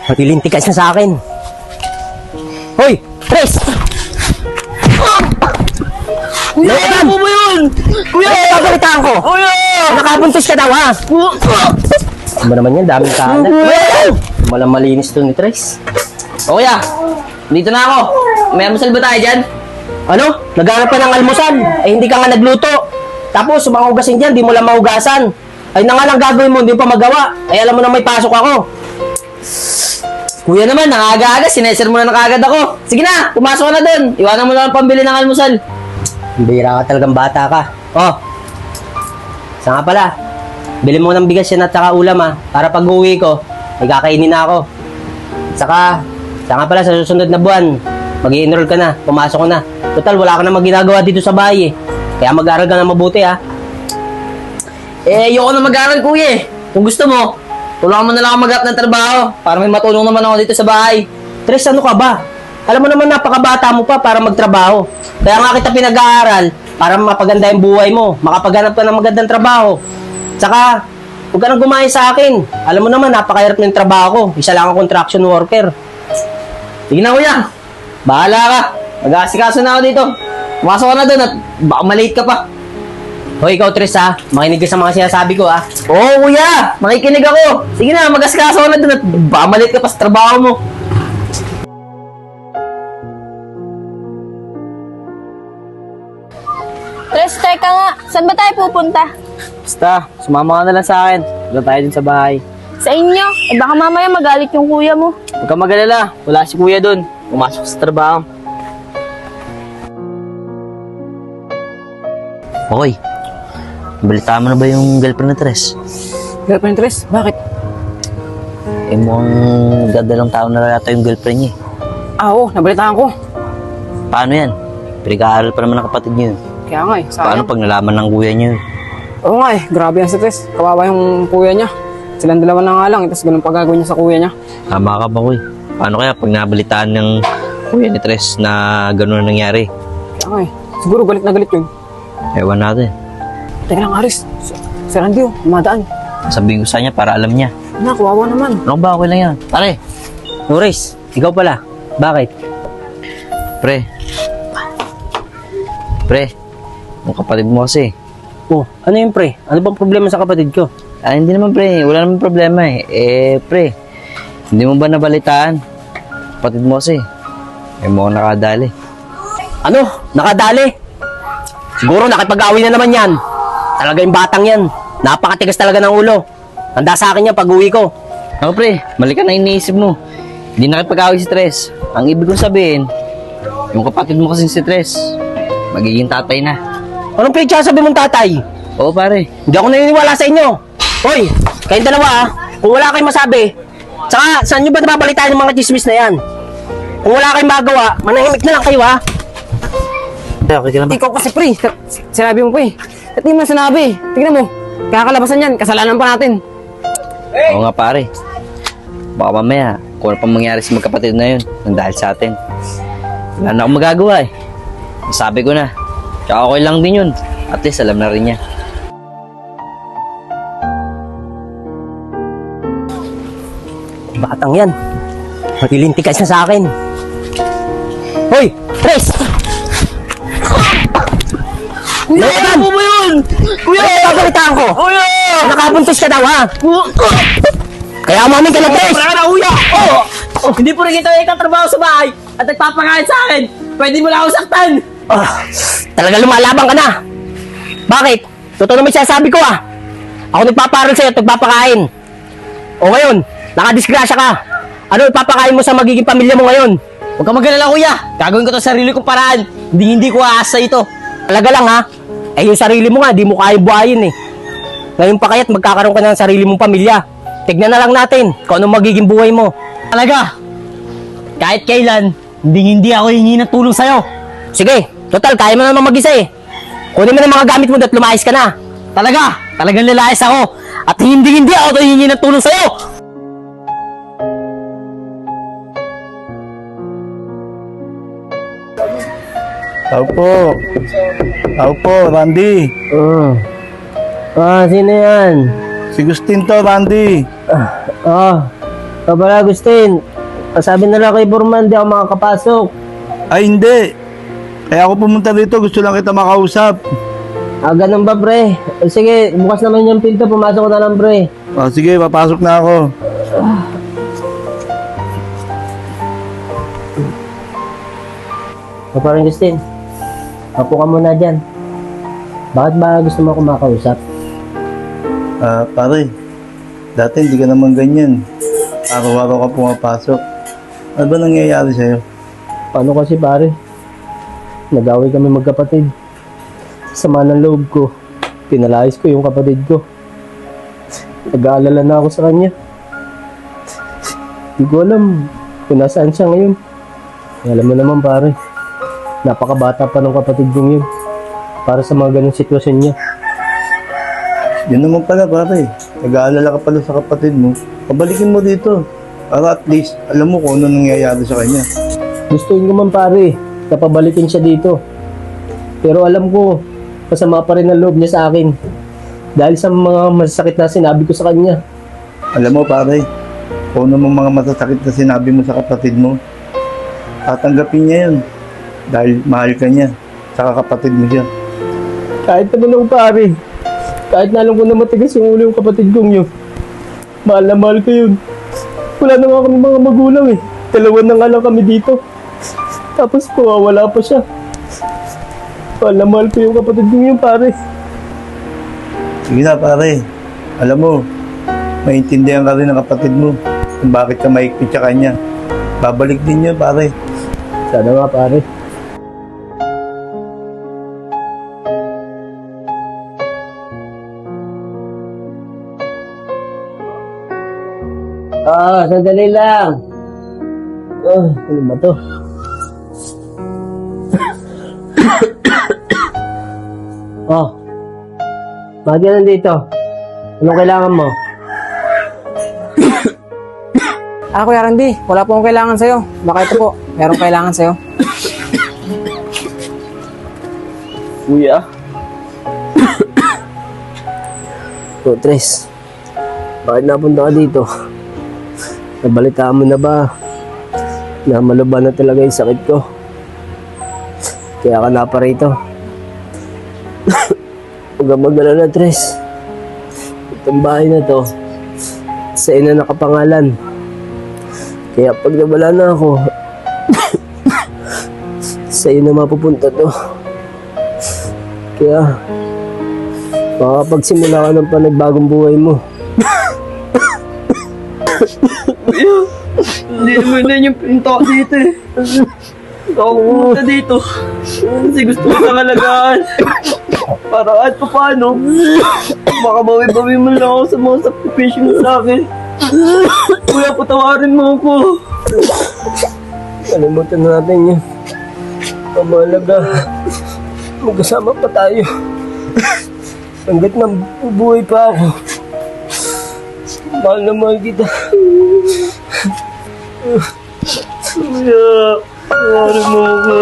Matilintikas na sa akin. Hoy! Tres! Kuya, Kuya, ano ba yun? Kuya! Ay, pagalitaan ko! Kuya! Nakabuntis ka daw, ha? Ano ba naman yan? Daming kanan. Malang malinis to ni Tres. O kuya, dito na ako. May almusal ba tayo dyan? Ano? Naghanap ka ng almusal. Eh, hindi ka nga nagluto. Tapos, sumangugasin dyan, di mo lang mahugasan. Ay na nga lang gagawin mo, hindi pa magawa. Ay, alam mo na may pasok ako. Kuya naman, nangaga-aga. Sineser mo na nakagad ako. Sige na, pumasok ka na dun. Iwanan mo na ang pambili ng almusal. Bira ka talagang bata ka. Oh, saan nga pala? Bili mo ng bigas yan at saka ulam, ha? Para pag uwi ko, may kakainin na ako. Saka nga pala, sa susunod na buwan, mag-i-enroll ka na, pumasok ka na. Total, wala ka na maginagawa dito sa bahay, eh. Kaya mag-aral ka na mabuti, ha? Eh, ayoko na mag-aaral, kuya. Kung gusto mo, tulungan mo na lang ako mag-up ng trabaho para may matulong naman ako dito sa bahay. Tres, ano ka ba? Alam mo naman, napakabata mo pa para magtrabaho. Kaya nga kita pinag-aaral para mapaganda yung buhay mo, makapaghanap ka ng magandang trabaho. Tsaka, huwag ka nang gumaya sa akin. Alam mo naman, napakahirap ng trabaho ko. Isa lang ang construction worker. Sige na, kuya. Bahala ka. Mag-aasikaso na ako dito. Pumasok ka na dun at baka malate ka pa. Hoy, ikaw, Tres, ha? Makinig ka sa mga sinasabi ko, ha? Oo, kuya. Makikinig ako. Sige na, mag-aasikaso ka na dun at baka malate ka pa sa trabaho mo. Tres, teka nga. Saan ba tayo pupunta? Basta, sumama ka na lang sa akin. Doon tayo dun sa bahay. Sa inyo? Eh baka mamaya magalit yung kuya mo. Huwag kang mag-alala. Wala si kuya dun. Pumasok sa trabaho. Okay. Balita mo na ba yung girlfriend na Tres? Girlfriend Tres, bakit? Eh mukhang dadalawang taon na yata yung girlfriend niya. Oo, nabalitaan ko. Paano yan? Pinag-aaral pa naman ng kapatid niyo. Kaya nga eh, Paano pag nalaman ng kuya niyo? Oo nga eh, grabe yan si Tres. Kawawa yung kuya niya. Silang dalawa na nga lang, tapos ganun pa gagawin niya sa kuya niya. Tama ka ba, Kuy? Paano kaya pag nabalitaan ng kuya ni Tres na gano'n nangyari? Kaya nga eh, siguro galit na galit yun. Ewan natin. Teka lang, Aris. Si Randy, umadaan. Sabihin ko sa kanya para alam niya. Na, kawawa naman. Ano ba? Okay lang yan. Pare, Norris, ikaw pala. Bakit? pre, yung kapatid mo kasi. Oh, ano yun, pre? Ano bang problema sa kapatid ko? Ah, hindi naman pre, wala naman problema eh. Pre, hindi mo ba nabalitaan? Kapatid mo kasi, may mo nakadali. Ano? Nakadali? Siguro nakipag-away na naman yan. Talaga yung batang yan. Napakatigas talaga ng ulo. Handa sa akin yan pag uwi ko. Ako pre, mali ka na iniisip mo. Hindi nakipag-away si Tres. Ang ibig kong sabihin, yung kapatid mo kasi si Tres, magiging tatay na. Anong pinagsasabi mong tatay? Oo pare. Hindi ako naniniwala sa inyo. Hoy, kayong dalawa ha. Kung wala kayong masabi, tsaka saan nyo ba nababalitaan yung mga chismis na yan? Kung wala kayong magawa, manahimik na lang kayo ha. Okay ka lang ba? Ikaw kasi pre, sinabi mo pre. At di mo sinabi. Tingnan mo, kakalabasan yan, kasalanan pa natin. Oo nga pare. Baka mamaya, kung ano pang mangyari sa magkapatid na yun, nang dahil sa atin. Wala na akong magagawa eh. Sabi ko na. Tsaka okay lang din yun. At least alam na rin niya. Batang yan. Matilintikas na sa akin. Hoy, Tres! Kuya, ano ba yun? Kuya! Ay, pagalitaan ko! Kuya! Nakabuntis ka daw ha? Kaya umamin ka na, Tres! Wala ka na, kuya! Hindi po rin kita ikatrabaho sa bahay at nagpapakain sa akin. Pwede mo lang ako saktan. Talaga lumalabang ka na. Bakit? Totoo naman sinasabi ko ah. Ako nagpaparal sa'yo at nagpapakain. O ngayon, nakadisgrasya ka. Ano ipapakain mo sa magiging pamilya mo ngayon? Huwag kang mag-alala, kuya. Gagawin ko to sa sarili kong paraan. Hindi ko aasa ito. Talaga lang ha. Eh yung sarili mo nga, di mo kaya buhayin eh. Ngayon pa kaya't magkakaroon ka ng sarili mong pamilya. Tignan na lang natin kung anong magiging buhay mo. Talaga. Kahit kailan, hindi ako hingi ng tulong sa'yo. Sige, total, kaya mo naman mag-isa eh. Kunin mo na mga gamit mo at lumayas ka na. Talagang lalayas ako. At hindi ako hingi ng tulong sa'yo. Tao po, Randy. Sino yan? Si Gustin to, Randy. Pala, Agustin. Pasabi na lang kay Burman, di ako makakapasok. Ay, hindi. Kaya ako pumunta dito, gusto lang kita makausap. Ganun ba, pre? Sige, bukas naman yung pinto, pumasok ko na lang, pre. Sige, papasok na ako. Parang Agustin, apo ka muna dyan. Bakit ba gusto mo ako makausap? Pare, dati hindi ka naman ganyan. Araw-araw ka pumapasok. Ano ba nangyayari sa'yo? Paano kasi, pare? Nag-away kami magkapatid. Sama ng loob ko. Pinalayas ko yung kapatid ko. Nag-aalala na ako sa kanya. Hindi ko alam kung nasaan siya ngayon. Alam mo naman, pare, napakabata pa ng kapatid kong yun para sa mga ganong sitwasyon niya. Yun naman pala, pare. Nag-aalala ka pala sa kapatid mo. Pabalikin mo dito. Para at least, alam mo kung ano nangyayari sa kanya. Gustuin ko man, pare, napabalikin siya dito. Pero alam ko, masama pa rin ang loob niya sa akin. Dahil sa mga masakit na sinabi ko sa kanya. Alam mo, pare, kung ano mga masasakit na sinabi mo sa kapatid mo, tatanggapin niya yun. Dahil mahal ka niya. Saka kapatid mo siya. Kahit naman ako, pare. Kahit na alam ko na matigas yung ulo yung kapatid kong yun. Mahal na mahal ko yun. Wala na nga kami mga magulang eh. 2 na nga lang kami dito. Tapos wala pa siya. Mahal na mahal ko yung kapatid kong yun, pare. Sige na, pare. Alam mo, maintindihan ka rin ng kapatid mo kung bakit ka maikpit sa kanya. Babalik din niya, pare. Sana nga, pare. Sandali lang. Ano ba to? Bakit ka nandito? Anong kailangan mo? Kuya Randy, wala po akong kailangan sa'yo. Baka ito po, merong kailangan sa'yo. Kuya? Tres, bakit napunta ka dito? Nabalitaan mo na ba na malaban na talaga yung sakit ko? Kaya ka na pa rito. Huwag kang mag-alala, Tres. Itong bahay na to, sa ina nakapangalan. Kaya pag nawala na ako, sa iyo na mapupunta to. Kaya, makakapagsimula ka ng panagbagong buhay mo. Hindi naman na yung pinto dito eh. Ako pumunta dito. Kasi gusto ko kang alagaan. Para kahit pa paano, makabawi-bawi mo lang ako sa mga sakripisyo mo sa akin. Kuya, patawarin mo ako. Kalimutan na natin yun. Ang mahalaga, magkasama pa tayo. Hanggat na bubuhay pa ako. Mahal na mahal kita. Kuya, patawarin mo ako.